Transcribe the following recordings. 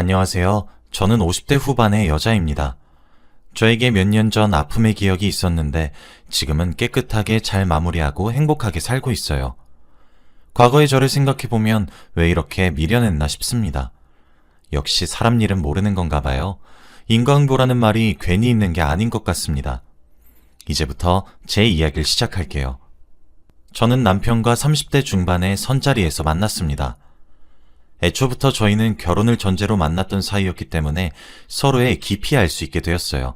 안녕하세요. 저는 50대 후반의 여자입니다. 저에게 몇 년 전 아픔의 기억이 있었는데 지금은 깨끗하게 잘 마무리하고 행복하게 살고 있어요. 과거의 저를 생각해보면 왜 이렇게 미련했나 싶습니다. 역시 사람 일은 모르는 건가 봐요. 인과응보라는 말이 괜히 있는 게 아닌 것 같습니다. 이제부터 제 이야기를 시작할게요. 저는 남편과 30대 중반의 선자리에서 만났습니다. 애초부터 저희는 결혼을 전제로 만났던 사이였기 때문에 서로의 깊이 알 수 있게 되었어요.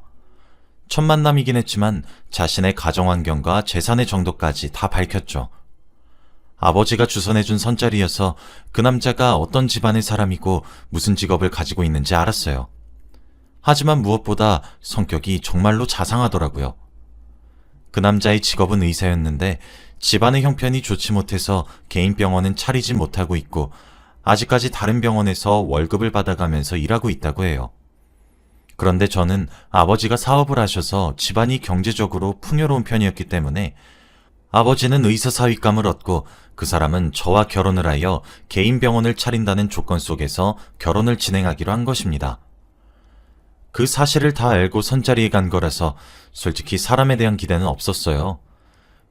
첫 만남이긴 했지만 자신의 가정 환경과 재산의 정도까지 다 밝혔죠. 아버지가 주선해준 선자리여서 그 남자가 어떤 집안의 사람이고 무슨 직업을 가지고 있는지 알았어요. 하지만 무엇보다 성격이 정말로 자상하더라고요. 그 남자의 직업은 의사였는데 집안의 형편이 좋지 못해서 개인 병원은 차리지 못하고 있고 아직까지 다른 병원에서 월급을 받아가면서 일하고 있다고 해요. 그런데 저는 아버지가 사업을 하셔서 집안이 경제적으로 풍요로운 편이었기 때문에 아버지는 의사 사위감을 얻고 그 사람은 저와 결혼을 하여 개인 병원을 차린다는 조건 속에서 결혼을 진행하기로 한 것입니다. 그 사실을 다 알고 선자리에 간 거라서 솔직히 사람에 대한 기대는 없었어요.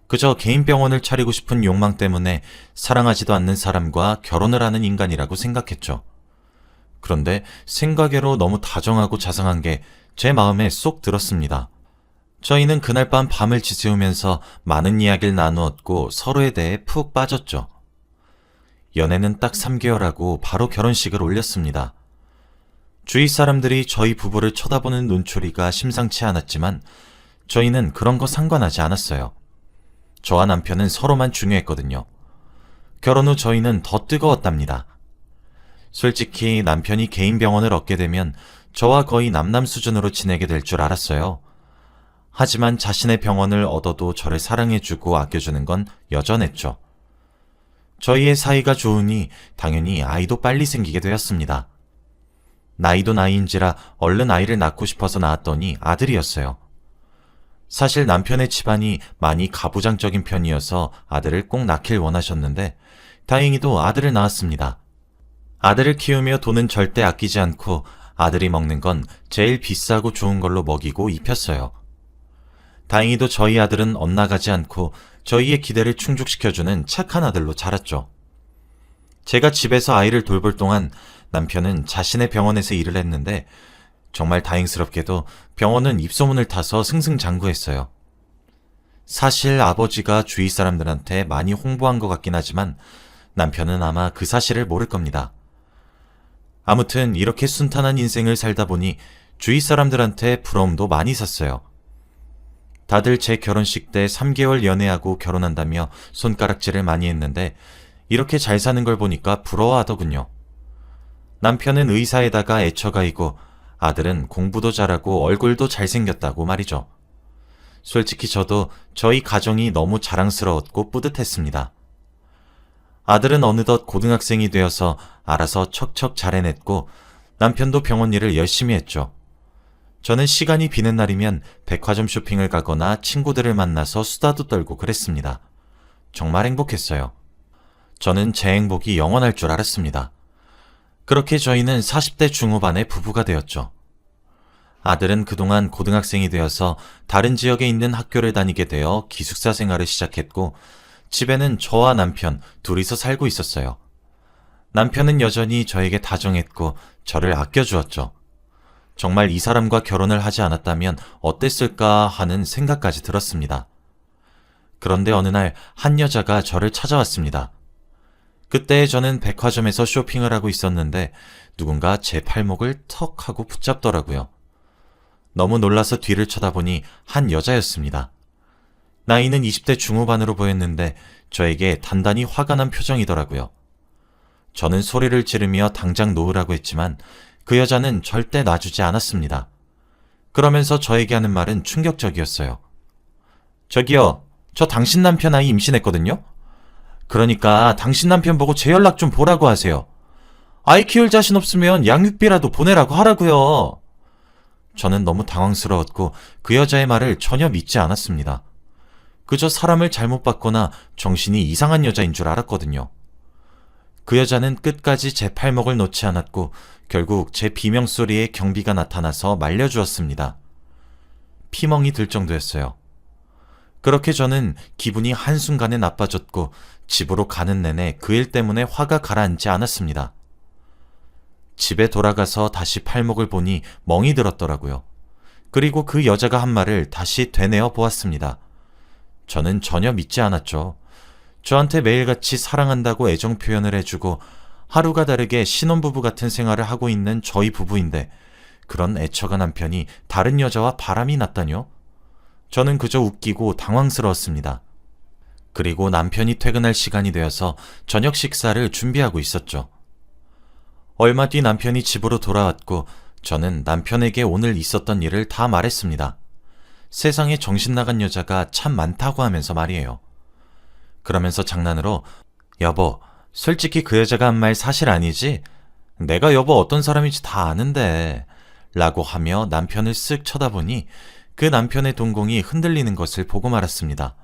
그저 개인 병원을 차리고 싶은 욕망 때문에 사랑하지도 않는 사람과 결혼을 하는 인간이라고 생각했죠. 그런데 생각외로 너무 다정하고 자상한 게 제 마음에 쏙 들었습니다. 저희는 그날 밤 밤을 지새우면서 많은 이야기를 나누었고 서로에 대해 푹 빠졌죠. 연애는 딱 3개월 하고 바로 결혼식을 올렸습니다. 주위 사람들이 저희 부부를 쳐다보는 눈초리가 심상치 않았지만 저희는 그런 거 상관하지 않았어요. 저와 남편은 서로만 중요했거든요. 결혼 후 저희는 더 뜨거웠답니다. 솔직히 남편이 개인 병원을 얻게 되면 저와 거의 남남 수준으로 지내게 될 줄 알았어요. 하지만 자신의 병원을 얻어도 저를 사랑해주고 아껴주는 건 여전했죠. 저희의 사이가 좋으니 당연히 아이도 빨리 생기게 되었습니다. 나이도 나이인지라 얼른 아이를 낳고 싶어서 낳았더니 아들이었어요. 사실 남편의 집안이 많이 가부장적인 편이어서 아들을 꼭 낳길 원하셨는데 다행히도 아들을 낳았습니다. 아들을 키우며 돈은 절대 아끼지 않고 아들이 먹는 건 제일 비싸고 좋은 걸로 먹이고 입혔어요. 다행히도 저희 아들은 엇나가지 않고 저희의 기대를 충족시켜주는 착한 아들로 자랐죠. 제가 집에서 아이를 돌볼 동안 남편은 자신의 병원에서 일을 했는데 정말 다행스럽게도 병원은 입소문을 타서 승승장구했어요. 사실 아버지가 주위 사람들한테 많이 홍보한 것 같긴 하지만 남편은 아마 그 사실을 모를 겁니다. 아무튼 이렇게 순탄한 인생을 살다 보니 주위 사람들한테 부러움도 많이 샀어요. 다들 제 결혼식 때 3개월 연애하고 결혼한다며 손가락질을 많이 했는데 이렇게 잘 사는 걸 보니까 부러워하더군요. 남편은 의사에다가 애처가이고 아들은 공부도 잘하고 얼굴도 잘생겼다고 말이죠. 솔직히 저도 저희 가정이 너무 자랑스러웠고 뿌듯했습니다. 아들은 어느덧 고등학생이 되어서 알아서 척척 잘 해냈고 남편도 병원 일을 열심히 했죠. 저는 시간이 비는 날이면 백화점 쇼핑을 가거나 친구들을 만나서 수다도 떨고 그랬습니다. 정말 행복했어요. 저는 제 행복이 영원할 줄 알았습니다. 그렇게 저희는 40대 중후반의 부부가 되었죠. 아들은 그동안 고등학생이 되어서 다른 지역에 있는 학교를 다니게 되어 기숙사 생활을 시작했고 집에는 저와 남편 둘이서 살고 있었어요. 남편은 여전히 저에게 다정했고 저를 아껴주었죠. 정말 이 사람과 결혼을 하지 않았다면 어땠을까 하는 생각까지 들었습니다. 그런데 어느 날 한 여자가 저를 찾아왔습니다. 그때 저는 백화점에서 쇼핑을 하고 있었는데 누군가 제 팔목을 턱 하고 붙잡더라고요. 너무 놀라서 뒤를 쳐다보니 한 여자였습니다. 나이는 20대 중후반으로 보였는데 저에게 단단히 화가 난 표정이더라고요. 저는 소리를 지르며 당장 놓으라고 했지만 그 여자는 절대 놔주지 않았습니다. 그러면서 저에게 하는 말은 충격적이었어요. 저기요, 저 당신 남편 아이 임신했거든요? 그러니까 당신 남편 보고 제 연락 좀 보라고 하세요. 아이 키울 자신 없으면 양육비라도 보내라고 하라고요. 저는 너무 당황스러웠고 그 여자의 말을 전혀 믿지 않았습니다. 그저 사람을 잘못 봤거나 정신이 이상한 여자인 줄 알았거든요. 그 여자는 끝까지 제 팔목을 놓지 않았고 결국 제 비명소리에 경비가 나타나서 말려주었습니다. 피멍이 들 정도였어요. 그렇게 저는 기분이 한순간에 나빠졌고 집으로 가는 내내 그 일 때문에 화가 가라앉지 않았습니다. 집에 돌아가서 다시 팔목을 보니 멍이 들었더라고요. 그리고 그 여자가 한 말을 다시 되뇌어 보았습니다. 저는 전혀 믿지 않았죠. 저한테 매일같이 사랑한다고 애정 표현을 해주고 하루가 다르게 신혼부부 같은 생활을 하고 있는 저희 부부인데 그런 애처가 남편이 다른 여자와 바람이 났다뇨? 저는 그저 웃기고 당황스러웠습니다. 그리고 남편이 퇴근할 시간이 되어서 저녁 식사를 준비하고 있었죠. 얼마 뒤 남편이 집으로 돌아왔고 저는 남편에게 오늘 있었던 일을 다 말했습니다. 세상에 정신 나간 여자가 참 많다고 하면서 말이에요. 그러면서 장난으로 여보, 솔직히 그 여자가 한 말 사실 아니지? 내가 여보 어떤 사람인지 다 아는데 라고 하며 남편을 쓱 쳐다보니 그 남편의 동공이 흔들리는 것을 보고 말았습니다.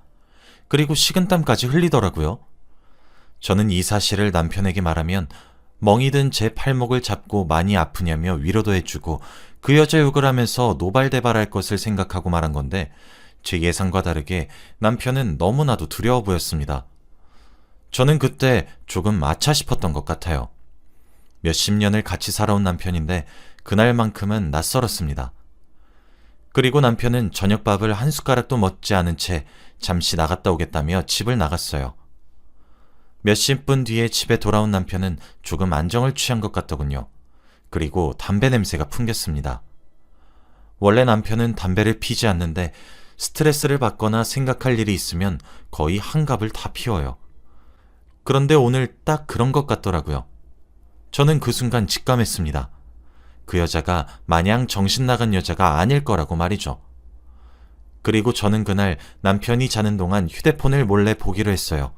그리고 식은땀까지 흘리더라고요. 저는 이 사실을 남편에게 말하면 멍이 든 제 팔목을 잡고 많이 아프냐며 위로도 해주고 그 여자 욕을 하면서 노발대발할 것을 생각하고 말한 건데 제 예상과 다르게 남편은 너무나도 두려워 보였습니다. 저는 그때 조금 아차 싶었던 것 같아요. 몇십 년을 같이 살아온 남편인데 그날만큼은 낯설었습니다. 그리고 남편은 저녁밥을 한 숟가락도 먹지 않은 채 잠시 나갔다 오겠다며 집을 나갔어요. 몇십 분 뒤에 집에 돌아온 남편은 조금 안정을 취한 것 같더군요. 그리고 담배 냄새가 풍겼습니다. 원래 남편은 담배를 피지 않는데 스트레스를 받거나 생각할 일이 있으면 거의 한갑을 다 피워요. 그런데 오늘 딱 그런 것 같더라고요. 저는 그 순간 직감했습니다. 그 여자가 마냥 정신 나간 여자가 아닐 거라고 말이죠. 그리고 저는 그날 남편이 자는 동안 휴대폰을 몰래 보기로 했어요.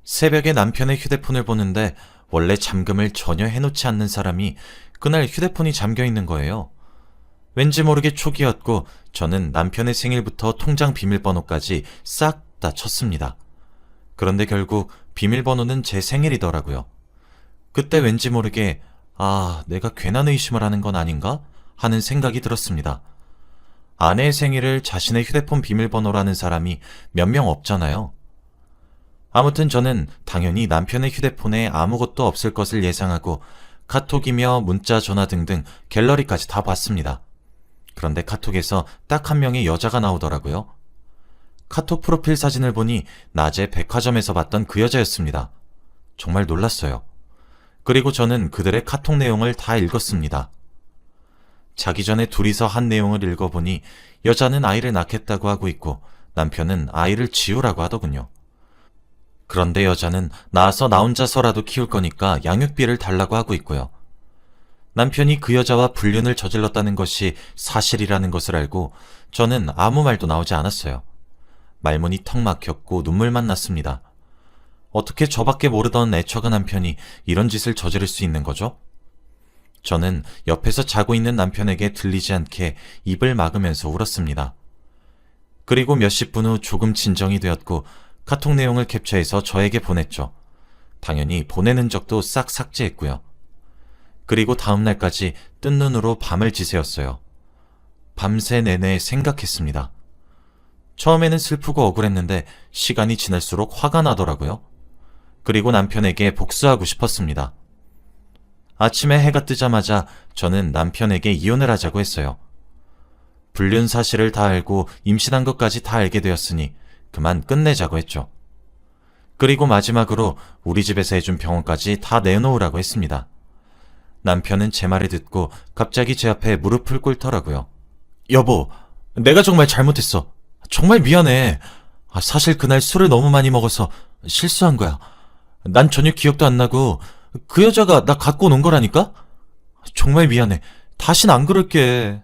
새벽에 남편의 휴대폰을 보는데 원래 잠금을 전혀 해놓지 않는 사람이 그날 휴대폰이 잠겨 있는 거예요. 왠지 모르게 촉이었고 저는 남편의 생일부터 통장 비밀번호까지 싹 다 쳤습니다. 그런데 결국 비밀번호는 제 생일이더라고요. 그때 왠지 모르게 내가 괜한 의심을 하는 건 아닌가? 하는 생각이 들었습니다. 아내의 생일을 자신의 휴대폰 비밀번호라는 사람이 몇 명 없잖아요. 아무튼 저는 당연히 남편의 휴대폰에 아무것도 없을 것을 예상하고 카톡이며 문자, 전화 등등 갤러리까지 다 봤습니다. 그런데 카톡에서 딱 한 명의 여자가 나오더라고요. 카톡 프로필 사진을 보니 낮에 백화점에서 봤던 그 여자였습니다. 정말 놀랐어요. 그리고 저는 그들의 카톡 내용을 다 읽었습니다. 자기 전에 둘이서 한 내용을 읽어보니 여자는 아이를 낳겠다고 하고 있고 남편은 아이를 지우라고 하더군요. 그런데 여자는 낳아서 나 혼자서라도 키울 거니까 양육비를 달라고 하고 있고요. 남편이 그 여자와 불륜을 저질렀다는 것이 사실이라는 것을 알고 저는 아무 말도 나오지 않았어요. 말문이 턱 막혔고 눈물만 났습니다. 어떻게 저밖에 모르던 애처가 남편이 이런 짓을 저지를 수 있는 거죠? 저는 옆에서 자고 있는 남편에게 들리지 않게 입을 막으면서 울었습니다. 그리고 몇십 분 후 조금 진정이 되었고 카톡 내용을 캡처해서 저에게 보냈죠. 당연히 보내는 적도 싹 삭제했고요. 그리고 다음 날까지 뜬 눈으로 밤을 지새웠어요. 밤새 내내 생각했습니다. 처음에는 슬프고 억울했는데 시간이 지날수록 화가 나더라고요. 그리고 남편에게 복수하고 싶었습니다. 아침에 해가 뜨자마자 저는 남편에게 이혼을 하자고 했어요. 불륜 사실을 다 알고 임신한 것까지 다 알게 되었으니 그만 끝내자고 했죠. 그리고 마지막으로 우리 집에서 해준 병원까지 다 내놓으라고 했습니다. 남편은 제 말을 듣고 갑자기 제 앞에 무릎을 꿇더라고요. 여보, 내가 정말 잘못했어. 정말 미안해. 사실 그날 술을 너무 많이 먹어서 실수한 거야. 난 전혀 기억도 안 나고 그 여자가 나 갖고 논 거라니까? 정말 미안해. 다신 안 그럴게.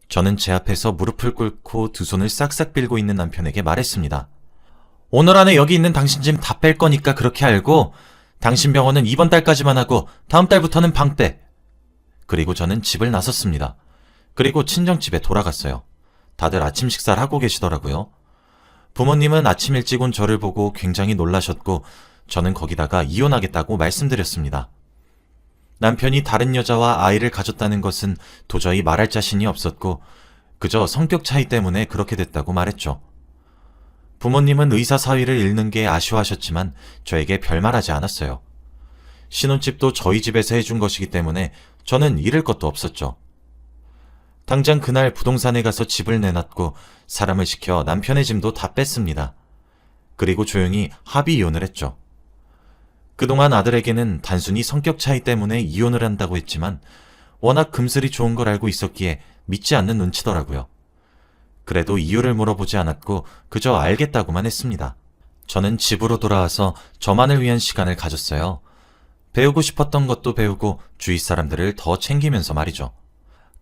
저는 제 앞에서 무릎을 꿇고 두 손을 싹싹 빌고 있는 남편에게 말했습니다. 오늘 안에 여기 있는 당신 짐 다 뺄 거니까 그렇게 알고 당신 병원은 이번 달까지만 하고 다음 달부터는 방 빼. 그리고 저는 집을 나섰습니다. 그리고 친정집에 돌아갔어요. 다들 아침 식사를 하고 계시더라고요. 부모님은 아침 일찍 온 저를 보고 굉장히 놀라셨고 저는 거기다가 이혼하겠다고 말씀드렸습니다. 남편이 다른 여자와 아이를 가졌다는 것은 도저히 말할 자신이 없었고 그저 성격 차이 때문에 그렇게 됐다고 말했죠. 부모님은 의사 사위를 잃는 게 아쉬워하셨지만 저에게 별말하지 않았어요. 신혼집도 저희 집에서 해준 것이기 때문에 저는 잃을 것도 없었죠. 당장 그날 부동산에 가서 집을 내놨고 사람을 시켜 남편의 짐도 다 뺐습니다. 그리고 조용히 합의 이혼을 했죠. 그동안 아들에게는 단순히 성격 차이 때문에 이혼을 한다고 했지만 워낙 금슬이 좋은 걸 알고 있었기에 믿지 않는 눈치더라고요. 그래도 이유를 물어보지 않았고 그저 알겠다고만 했습니다. 저는 집으로 돌아와서 저만을 위한 시간을 가졌어요. 배우고 싶었던 것도 배우고 주위 사람들을 더 챙기면서 말이죠.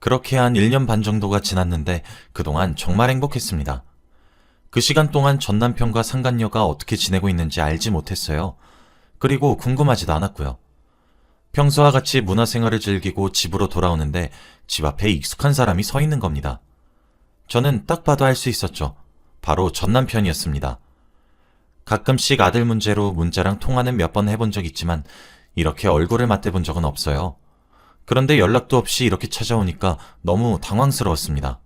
그렇게 한 1년 반 정도가 지났는데 그동안 정말 행복했습니다. 그 시간 동안 전 남편과 상간녀가 어떻게 지내고 있는지 알지 못했어요. 그리고 궁금하지도 않았고요. 평소와 같이 문화생활을 즐기고 집으로 돌아오는데 집 앞에 익숙한 사람이 서 있는 겁니다. 저는 딱 봐도 알 수 있었죠. 바로 전 남편이었습니다. 가끔씩 아들 문제로 문자랑 통화는 몇 번 해본 적 있지만 이렇게 얼굴을 맞대본 적은 없어요. 그런데 연락도 없이 이렇게 찾아오니까 너무 당황스러웠습니다.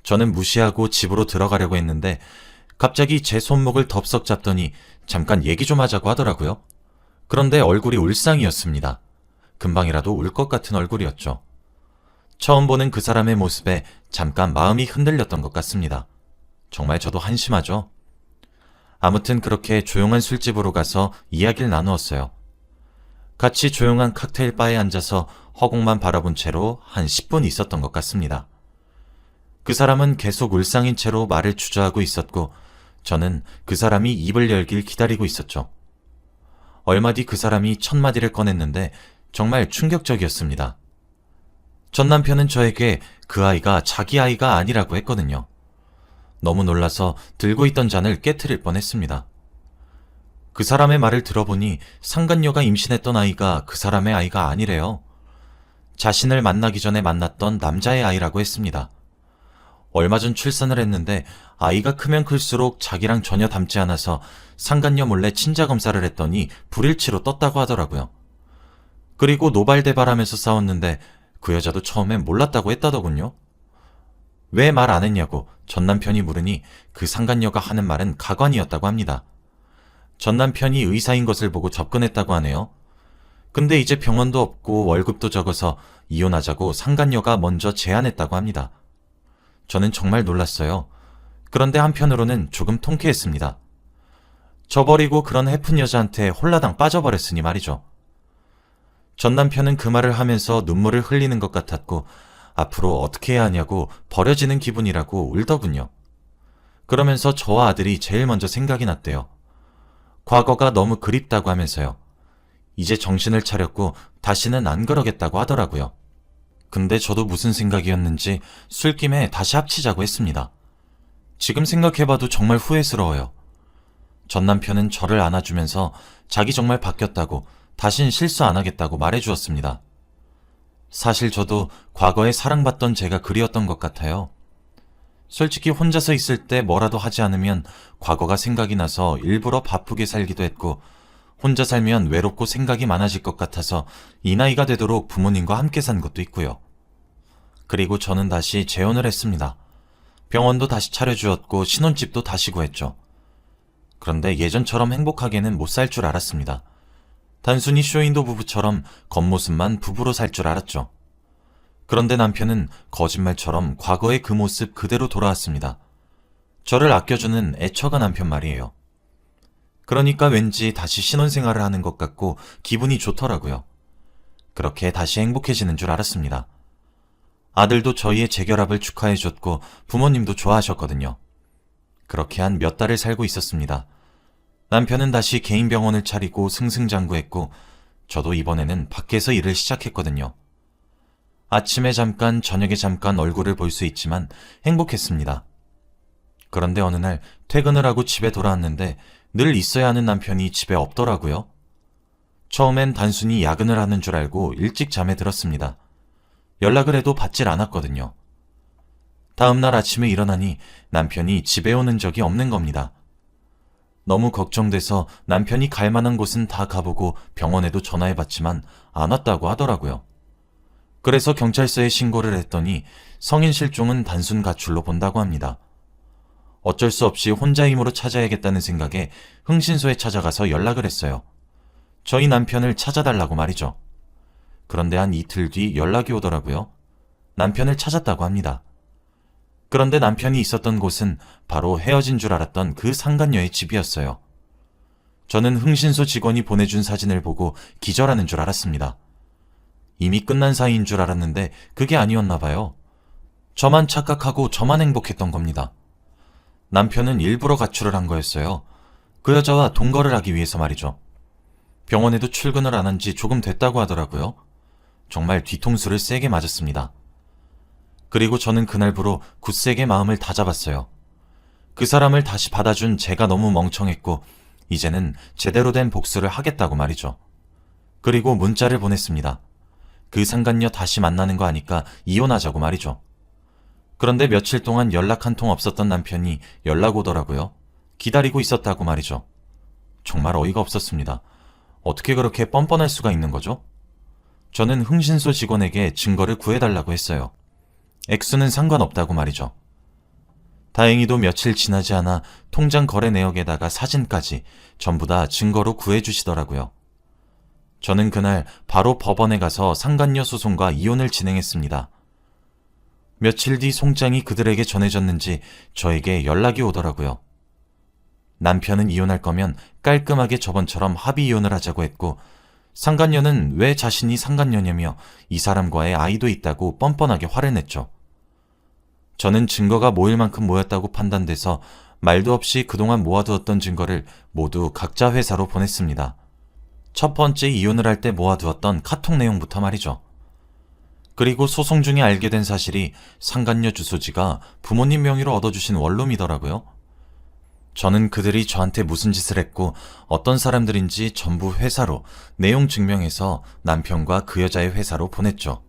저는 무시하고 집으로 들어가려고 했는데 갑자기 제 손목을 덥석 잡더니 잠깐 얘기 좀 하자고 하더라고요. 그런데 얼굴이 울상이었습니다. 금방이라도 울 것 같은 얼굴이었죠. 처음 보는 그 사람의 모습에 잠깐 마음이 흔들렸던 것 같습니다. 정말 저도 한심하죠. 아무튼 그렇게 조용한 술집으로 가서 이야기를 나누었어요. 같이 조용한 칵테일 바에 앉아서 허공만 바라본 채로 한 10분 있었던 것 같습니다. 그 사람은 계속 울상인 채로 말을 주저하고 있었고 저는 그 사람이 입을 열길 기다리고 있었죠. 얼마 뒤 그 사람이 첫 마디를 꺼냈는데 정말 충격적이었습니다. 전 남편은 저에게 그 아이가 자기 아이가 아니라고 했거든요. 너무 놀라서 들고 있던 잔을 깨트릴 뻔했습니다. 그 사람의 말을 들어보니 상간녀가 임신했던 아이가 그 사람의 아이가 아니래요. 자신을 만나기 전에 만났던 남자의 아이라고 했습니다. 얼마 전 출산을 했는데 아이가 크면 클수록 자기랑 전혀 닮지 않아서 상간녀 몰래 친자 검사를 했더니 불일치로 떴다고 하더라고요. 그리고 노발대발하면서 싸웠는데 그 여자도 처음엔 몰랐다고 했다더군요. 왜 말 안 했냐고 전 남편이 물으니 그 상간녀가 하는 말은 가관이었다고 합니다. 전 남편이 의사인 것을 보고 접근했다고 하네요. 근데 이제 병원도 없고 월급도 적어서 이혼하자고 상간녀가 먼저 제안했다고 합니다. 저는 정말 놀랐어요. 그런데 한편으로는 조금 통쾌했습니다. 저버리고 그런 해픈 여자한테 홀라당 빠져버렸으니 말이죠. 전 남편은 그 말을 하면서 눈물을 흘리는 것 같았고 앞으로 어떻게 해야 하냐고 버려지는 기분이라고 울더군요. 그러면서 저와 아들이 제일 먼저 생각이 났대요. 과거가 너무 그립다고 하면서요. 이제 정신을 차렸고 다시는 안 그러겠다고 하더라고요. 근데 저도 무슨 생각이었는지 술김에 다시 합치자고 했습니다. 지금 생각해봐도 정말 후회스러워요. 전 남편은 저를 안아주면서 자기 정말 바뀌었다고 다신 실수 안 하겠다고 말해주었습니다. 사실 저도 과거에 사랑받던 제가 그리웠던 것 같아요. 솔직히 혼자서 있을 때 뭐라도 하지 않으면 과거가 생각이 나서 일부러 바쁘게 살기도 했고 혼자 살면 외롭고 생각이 많아질 것 같아서 이 나이가 되도록 부모님과 함께 산 것도 있고요. 그리고 저는 다시 재혼을 했습니다. 병원도 다시 차려주었고 신혼집도 다시 구했죠. 그런데 예전처럼 행복하게는 못 살 줄 알았습니다. 단순히 쇼윈도 부부처럼 겉모습만 부부로 살 줄 알았죠. 그런데 남편은 거짓말처럼 과거의 그 모습 그대로 돌아왔습니다. 저를 아껴주는 애처가 남편 말이에요. 그러니까 왠지 다시 신혼생활을 하는 것 같고 기분이 좋더라고요. 그렇게 다시 행복해지는 줄 알았습니다. 아들도 저희의 재결합을 축하해줬고 부모님도 좋아하셨거든요. 그렇게 한 몇 달을 살고 있었습니다. 남편은 다시 개인 병원을 차리고 승승장구했고 저도 이번에는 밖에서 일을 시작했거든요. 아침에 잠깐 저녁에 잠깐 얼굴을 볼 수 있지만 행복했습니다. 그런데 어느 날 퇴근을 하고 집에 돌아왔는데 늘 있어야 하는 남편이 집에 없더라고요. 처음엔 단순히 야근을 하는 줄 알고 일찍 잠에 들었습니다. 연락을 해도 받질 않았거든요. 다음날 아침에 일어나니 남편이 집에 오는 적이 없는 겁니다. 너무 걱정돼서 남편이 갈 만한 곳은 다 가보고 병원에도 전화해봤지만 안 왔다고 하더라고요. 그래서 경찰서에 신고를 했더니 성인 실종은 단순 가출로 본다고 합니다. 어쩔 수 없이 혼자 힘으로 찾아야겠다는 생각에 흥신소에 찾아가서 연락을 했어요. 저희 남편을 찾아달라고 말이죠. 그런데 한 이틀 뒤 연락이 오더라고요. 남편을 찾았다고 합니다. 그런데 남편이 있었던 곳은 바로 헤어진 줄 알았던 그 상간녀의 집이었어요. 저는 흥신소 직원이 보내준 사진을 보고 기절하는 줄 알았습니다. 이미 끝난 사이인 줄 알았는데 그게 아니었나 봐요. 저만 착각하고 저만 행복했던 겁니다. 남편은 일부러 가출을 한 거였어요. 그 여자와 동거를 하기 위해서 말이죠. 병원에도 출근을 안 한 지 조금 됐다고 하더라고요. 정말 뒤통수를 세게 맞았습니다. 그리고 저는 그날부로 굳세게 마음을 다잡았어요. 그 사람을 다시 받아준 제가 너무 멍청했고 이제는 제대로 된 복수를 하겠다고 말이죠. 그리고 문자를 보냈습니다. 그 상간녀 다시 만나는 거 아니까 이혼하자고 말이죠. 그런데 며칠 동안 연락 한 통 없었던 남편이 연락 오더라고요. 기다리고 있었다고 말이죠. 정말 어이가 없었습니다. 어떻게 그렇게 뻔뻔할 수가 있는 거죠? 저는 흥신소 직원에게 증거를 구해달라고 했어요. 액수는 상관없다고 말이죠. 다행히도 며칠 지나지 않아 통장 거래 내역에다가 사진까지 전부 다 증거로 구해주시더라고요. 저는 그날 바로 법원에 가서 상간녀 소송과 이혼을 진행했습니다. 며칠 뒤 송장이 그들에게 전해졌는지 저에게 연락이 오더라고요. 남편은 이혼할 거면 깔끔하게 저번처럼 합의 이혼을 하자고 했고 상간녀는 왜 자신이 상간녀냐며 이 사람과의 아이도 있다고 뻔뻔하게 화를 냈죠. 저는 증거가 모일 만큼 모였다고 판단돼서 말도 없이 그동안 모아두었던 증거를 모두 각자 회사로 보냈습니다. 첫 번째 이혼을 할 때 모아두었던 카톡 내용부터 말이죠. 그리고 소송 중에 알게 된 사실이 상간녀 주소지가 부모님 명의로 얻어주신 원룸이더라고요. 저는 그들이 저한테 무슨 짓을 했고 어떤 사람들인지 전부 회사로 내용 증명해서 남편과 그 여자의 회사로 보냈죠.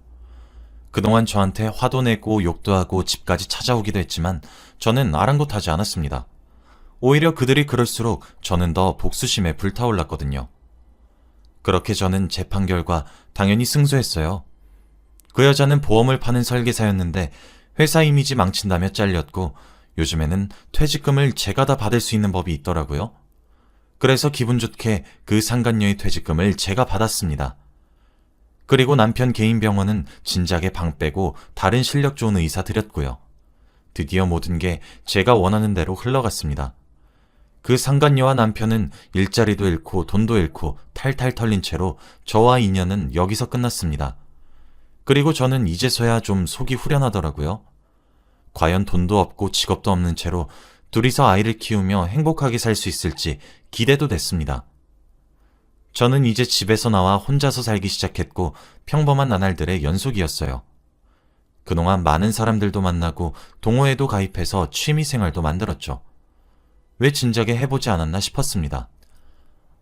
그동안 저한테 화도 내고 욕도 하고 집까지 찾아오기도 했지만 저는 아랑곳하지 않았습니다. 오히려 그들이 그럴수록 저는 더 복수심에 불타올랐거든요. 그렇게 저는 재판 결과 당연히 승소했어요. 그 여자는 보험을 파는 설계사였는데 회사 이미지 망친다며 잘렸고 요즘에는 퇴직금을 제가 다 받을 수 있는 법이 있더라고요. 그래서 기분 좋게 그 상간녀의 퇴직금을 제가 받았습니다. 그리고 남편 개인 병원은 진작에 방 빼고 다른 실력 좋은 의사 들였고요. 드디어 모든 게 제가 원하는 대로 흘러갔습니다. 그 상간녀와 남편은 일자리도 잃고 돈도 잃고 탈탈 털린 채로 저와 인연은 여기서 끝났습니다. 그리고 저는 이제서야 좀 속이 후련하더라고요. 과연 돈도 없고 직업도 없는 채로 둘이서 아이를 키우며 행복하게 살 수 있을지 기대도 됐습니다. 저는 이제 집에서 나와 혼자서 살기 시작했고 평범한 나날들의 연속이었어요. 그동안 많은 사람들도 만나고 동호회도 가입해서 취미생활도 만들었죠. 왜 진작에 해보지 않았나 싶었습니다.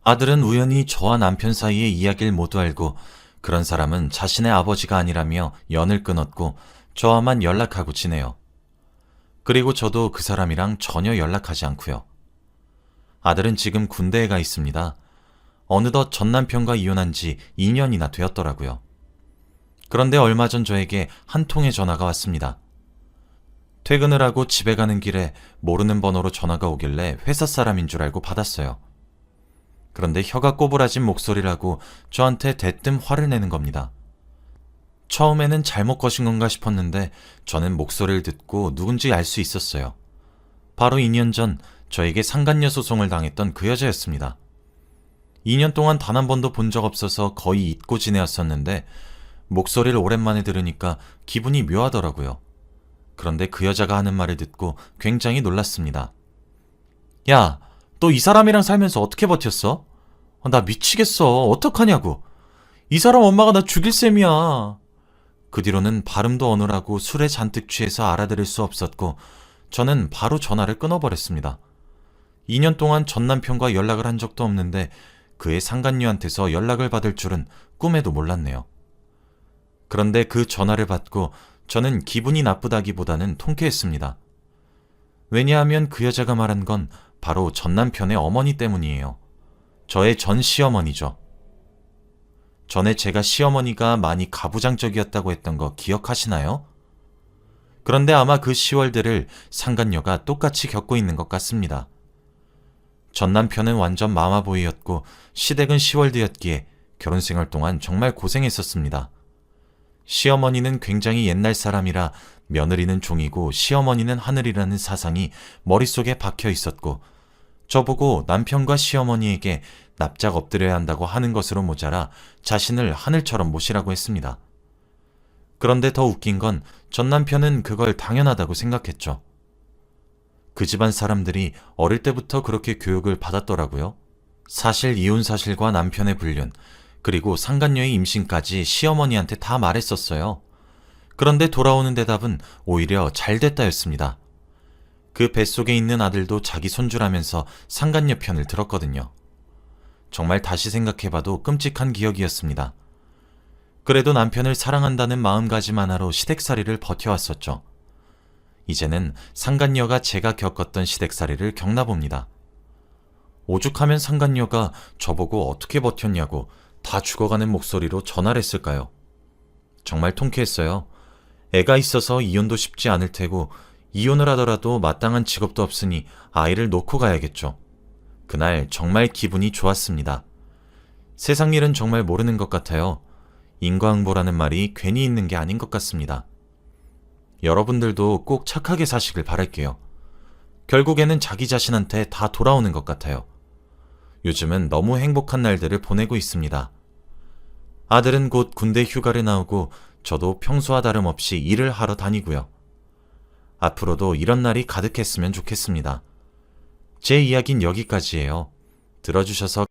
아들은 우연히 저와 남편 사이의 이야기를 모두 알고 그런 사람은 자신의 아버지가 아니라며 연을 끊었고 저와만 연락하고 지내요. 그리고 저도 그 사람이랑 전혀 연락하지 않고요. 아들은 지금 군대에 가 있습니다. 어느덧 전 남편과 이혼한 지 2년이나 되었더라고요. 그런데 얼마 전 저에게 한 통의 전화가 왔습니다. 퇴근을 하고 집에 가는 길에 모르는 번호로 전화가 오길래 회사 사람인 줄 알고 받았어요. 그런데 혀가 꼬부라진 목소리라고 저한테 대뜸 화를 내는 겁니다. 처음에는 잘못 거신 건가 싶었는데 저는 목소리를 듣고 누군지 알 수 있었어요. 바로 2년 전 저에게 상간녀 소송을 당했던 그 여자였습니다. 2년 동안 단 한 번도 본 적 없어서 거의 잊고 지내었었는데 목소리를 오랜만에 들으니까 기분이 묘하더라고요. 그런데 그 여자가 하는 말을 듣고 굉장히 놀랐습니다. 야, 너 이 사람이랑 살면서 어떻게 버텼어? 나 미치겠어. 어떡하냐고. 이 사람 엄마가 나 죽일 셈이야. 그 뒤로는 발음도 어눌하고 술에 잔뜩 취해서 알아들을 수 없었고 저는 바로 전화를 끊어버렸습니다. 2년 동안 전 남편과 연락을 한 적도 없는데 그의 상간녀한테서 연락을 받을 줄은 꿈에도 몰랐네요. 그런데 그 전화를 받고 저는 기분이 나쁘다기보다는 통쾌했습니다. 왜냐하면 그 여자가 말한 건 바로 전 남편의 어머니 때문이에요. 저의 전 시어머니죠. 전에 제가 시어머니가 많이 가부장적이었다고 했던 거 기억하시나요? 그런데 아마 그 시월들을 상간녀가 똑같이 겪고 있는 것 같습니다. 전 남편은 완전 마마보이였고 시댁은 시월드였기에 결혼 생활 동안 정말 고생했었습니다. 시어머니는 굉장히 옛날 사람이라 며느리는 종이고 시어머니는 하늘이라는 사상이 머릿속에 박혀 있었고 저보고 남편과 시어머니에게 납작 엎드려야 한다고 하는 것으로 모자라 자신을 하늘처럼 모시라고 했습니다. 그런데 더 웃긴 건 전 남편은 그걸 당연하다고 생각했죠. 그 집안 사람들이 어릴 때부터 그렇게 교육을 받았더라고요. 사실 이혼 사실과 남편의 불륜, 그리고 상간녀의 임신까지 시어머니한테 다 말했었어요. 그런데 돌아오는 대답은 오히려 잘 됐다였습니다. 그 뱃속에 있는 아들도 자기 손주라면서 상간녀 편을 들었거든요. 정말 다시 생각해봐도 끔찍한 기억이었습니다. 그래도 남편을 사랑한다는 마음가짐 하나로 시댁살이를 버텨왔었죠. 이제는 상간녀가 제가 겪었던 시댁살이를 겪나봅니다. 오죽하면 상간녀가 저보고 어떻게 버텼냐고 다 죽어가는 목소리로 전화를 했을까요? 정말 통쾌했어요. 애가 있어서 이혼도 쉽지 않을 테고 이혼을 하더라도 마땅한 직업도 없으니 아이를 놓고 가야겠죠. 그날 정말 기분이 좋았습니다. 세상 일은 정말 모르는 것 같아요. 인과응보라는 말이 괜히 있는 게 아닌 것 같습니다. 여러분들도 꼭 착하게 사시길 바랄게요. 결국에는 자기 자신한테 다 돌아오는 것 같아요. 요즘은 너무 행복한 날들을 보내고 있습니다. 아들은 곧 군대 휴가를 나오고 저도 평소와 다름없이 일을 하러 다니고요. 앞으로도 이런 날이 가득했으면 좋겠습니다. 제 이야기는 여기까지예요. 들어주셔서